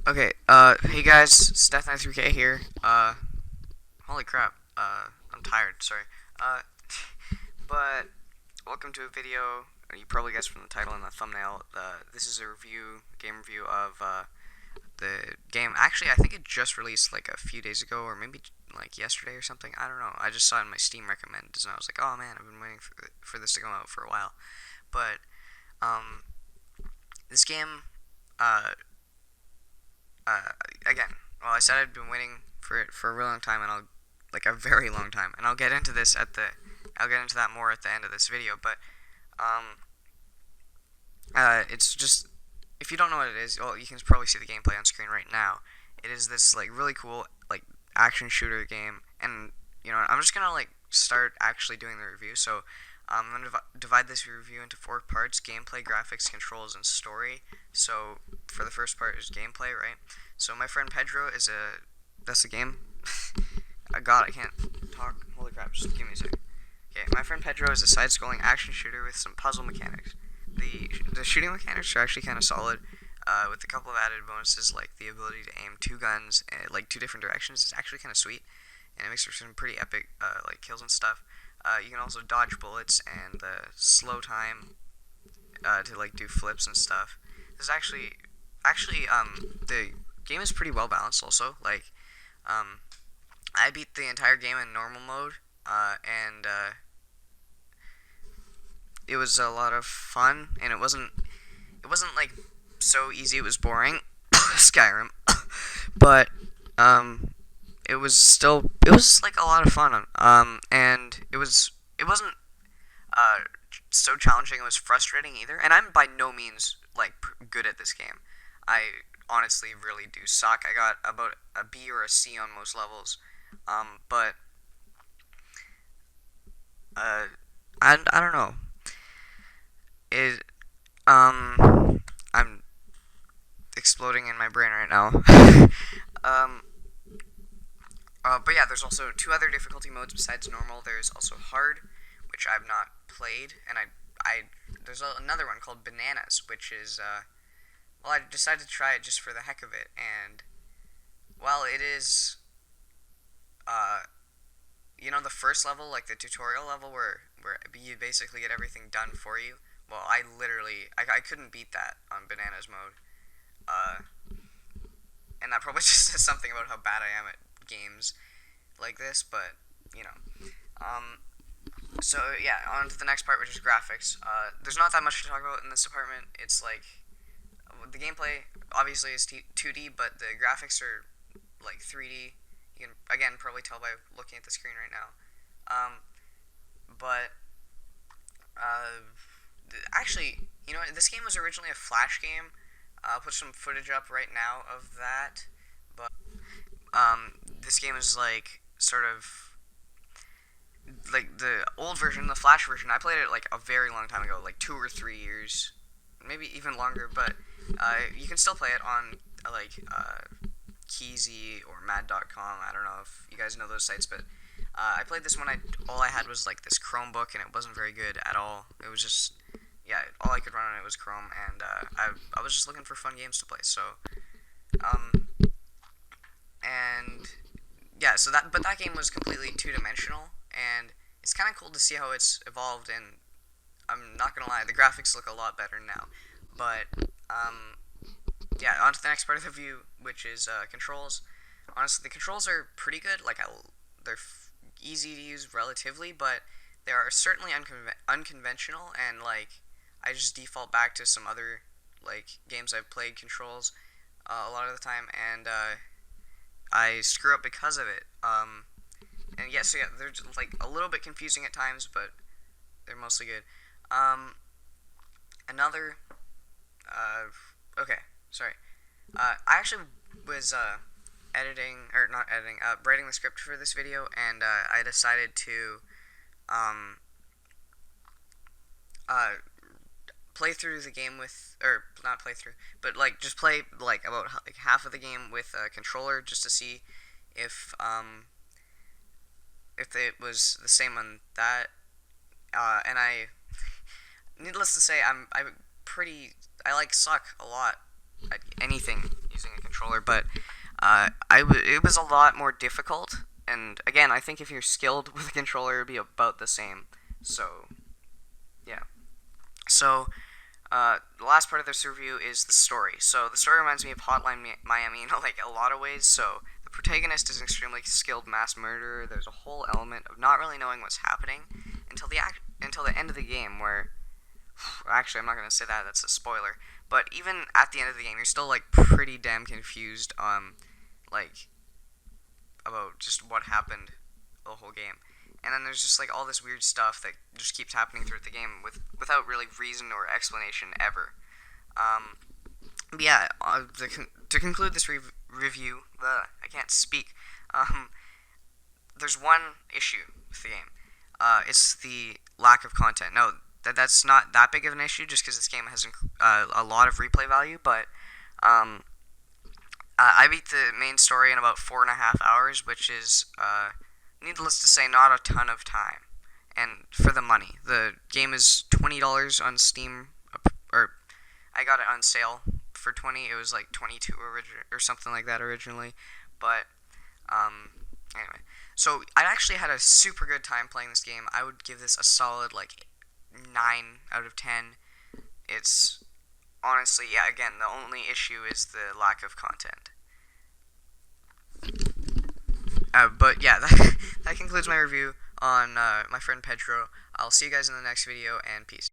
Okay, hey guys, Steph93K here. Holy crap, I'm tired, sorry. Uh, but welcome to a video. You probably guessed from the title and the thumbnail. This is a game review of, the game. Actually, I think it just released like a few days ago, or maybe like yesterday or something. I don't know. I just saw it in my Steam recommended, and I was like, oh man, I've been waiting for this to come out for a while. But, um, this game, uh, uh, again, well, I said I'd been waiting for it for a really long time, and like a very long time, and I'll get into that more at the end of this video. But um, it's just, if you don't know what it is, well, you can probably see the gameplay on screen right now. It is this like really cool like action shooter game, and I'm just gonna like start actually doing the review. So I'm gonna divide this review into four parts: gameplay, graphics, controls, and story. So for the first part is gameplay, right? So my friend Pedro is a that's the game. God, I can't talk. Holy crap! Just give me a sec. Okay, my friend Pedro is a side-scrolling action shooter with some puzzle mechanics. The shooting mechanics are actually kind of solid, with a couple of added bonuses like the ability to aim two guns like two different directions. It's actually kind of sweet, and it makes for some pretty epic like kills and stuff. You can also dodge bullets and the slow time to like do flips and stuff. This is actually the game is pretty well balanced. Also, like um, I beat the entire game in normal mode, and it was a lot of fun, and it wasn't like so easy it was boring. Skyrim, but it was like a lot of fun. And it wasn't uh so challenging. It was frustrating either, and I'm by no means like good at this game. I honestly really do suck. I got about a B or a C on most levels, but uh, I don't know. It I'm exploding in my brain right now. um, but yeah, there's also two other difficulty modes besides normal. There's also hard, which I've not played, and there's another one called bananas, which is well, I decided to try it just for the heck of it, and while it is uh the first level, like the tutorial level where you basically get everything done for you. Well, I couldn't beat that on bananas mode. Uh, and that probably just says something about how bad I am at games like this, but you know. Um, so yeah, on to the next part, which is graphics. There's not that much to talk about in this department. It's like the gameplay obviously is 2D, but the graphics are like 3D. You can again probably tell by looking at the screen right now. Um, but actually, this game was originally a Flash game. I'll put some footage up right now of that. But this game is like sort of like the old version, the Flash version. I played it like a very long time ago, like 2 or 3 years, maybe even longer. But you can still play it on Keezy or Mad.com. I don't know if you guys know those sites, but I played this when all I had was like this Chromebook, and it wasn't very good at all. It was just yeah, all I could run on it was Chrome, and I was just looking for fun games to play. So um, and yeah, but that game was completely two dimensional, and it's kind of cool to see how it's evolved. And I'm not gonna lie, the graphics look a lot better now. But yeah, on to the next part of the view, which is controls. Honestly, the controls are pretty good. Like they're easy to use relatively, but they are certainly unconventional, and like I just default back to some other like games I've played controls a lot of the time, and I screw up because of it. And yeah, so yeah, they're just, like a little bit confusing at times, but they're mostly good. Um, another, okay, sorry. I actually was not editing, writing the script for this video, and I decided to um, uh, play through the game with, or not play through, but like just play like about like half of the game with a controller just to see if if it was the same on that. And needless to say, I like suck a lot at anything using a controller. controller, but it was a lot more difficult. And again, I think if you're skilled with a controller, it'd be about the same. So, yeah. So, the last part of this review is the story. So the story reminds me of Hotline Miami in like a lot of ways. So the protagonist is an extremely skilled mass murderer. There's a whole element of not really knowing what's happening until the end of the game, where actually I'm not gonna say that. That's a spoiler. But even at the end of the game, you're still like pretty damn confused like about just what happened the whole game. And then there's just like all this weird stuff that just keeps happening throughout the game without really reason or explanation ever. But yeah, to conclude this review, I can't speak. There's one issue with the game. It's the lack of content. No, that's not that big of an issue, just because this game has a lot of replay value. But I beat the main story in about 4.5 hours, which is needless to say, not a ton of time. And for the money, the game is $20 on Steam, or I got it on sale for 20. It was like 22 or something like that originally, but anyway. So I actually had a super good time playing this game. I would give this a solid like 9 out of 10. It's honestly, yeah. Again, the only issue is the lack of content. But yeah, that concludes my review on my friend Pedro. I'll see you guys in the next video, and peace.